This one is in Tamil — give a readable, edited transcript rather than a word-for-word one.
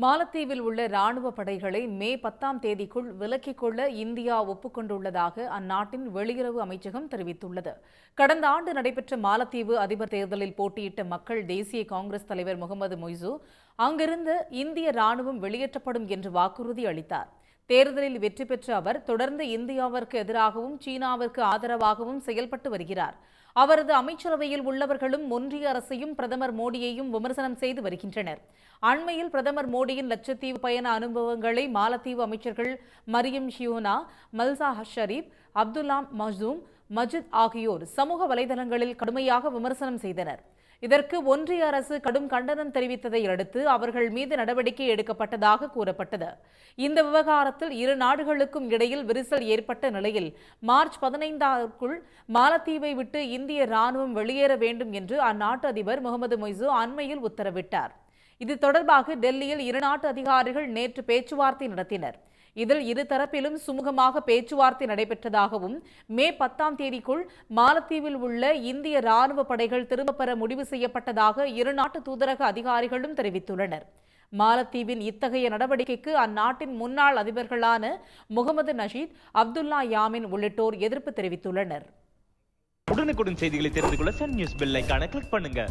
மாலத்தீவில் உள்ள ராணுவ படைகளை மே 10ஆம் தேதிக்குள் விலக்கிக் கொள்ள இந்தியா ஒப்புக்கொண்டுள்ளதாக அந்நாட்டின் வெளியுறவு அமைச்சகம் தெரிவித்துள்ளது. கடந்த ஆண்டு நடைபெற்ற மாலத்தீவு அதிபர் தேர்தலில் போட்டியிட்ட மக்கள் தேசிய காங்கிரஸ் தலைவர் முகமது மொய்சு அங்கிருந்து இந்திய ராணுவம் வெளியேற்றப்படும் என்று வாக்குறுதி அளித்தார். தேர்தலில் வெற்றி பெற்ற அவர் தொடர்ந்து இந்தியாவிற்கு எதிராகவும் சீனாவிற்கு ஆதரவாகவும் செயல்பட்டு வருகிறார். அவரது அமைச்சரவையில் உள்ளவர்களும் ஒன்றிய அரசையும் பிரதமர் மோடியையும் விமர்சனம் செய்து வருகின்றனர். அண்மையில் பிரதமர் மோடியின் லட்சத்தீவு பயண அனுபவங்களை மாலத்தீவு அமைச்சர்கள் மரியம் ஷியோனா, மல்சா ஷரீப், அப்துல்லா மஜூம், மஜித் ஆகியோர் சமூக வலைதளங்களில் கடுமையாக விமர்சனம் செய்தனர். இதற்கு ஒன்றிய அரசு கடும் கண்டனம் தெரிவித்ததை அடுத்து அவர்கள் மீது நடவடிக்கை எடுக்கப்பட்டதாக கூறப்பட்டது. இந்த விவகாரத்தில் இரு நாடுகளுக்கும் இடையில் விரிசல் ஏற்பட்ட நிலையில் மார்ச் 15க்குள் மாலத்தீவை விட்டு இந்திய ராணுவம் வெளியேற வேண்டும் என்று அந்நாட்டு அதிபர் முகமது மொய்சு அண்மையில் உத்தரவிட்டார். இது தொடர்பாக டெல்லியில் இரு நாட்டு அதிகாரிகள் நேற்று பேச்சுவார்த்தை நடத்தினர். இதில் இருதரப்பிலும் சுமூகமாக பேச்சுவார்த்தை நடைபெற்றதாகவும் மே 10ஆம் தேதிக்குள் மாலத்தீவில் உள்ள இந்திய ராணுவ படைகள் திரும்பப் பெற முடிவு செய்யப்பட்டதாக இரு நாட்டு தூதரக அதிகாரிகளும் தெரிவித்துள்ளனர். மாலத்தீவின் இத்தகைய நடவடிக்கைக்கு அந்நாட்டின் முன்னாள் அதிபர்களான முகமது நஷீத், அப்துல்லா யாமின் உள்ளிட்டோர் எதிர்ப்பு தெரிவித்துள்ளனர். உடனுக்குடன் செய்திகளை தெரிந்து கொள்ள சன் நியூஸ் பெல் ஐகானை கிளிக் பண்ணுங்க.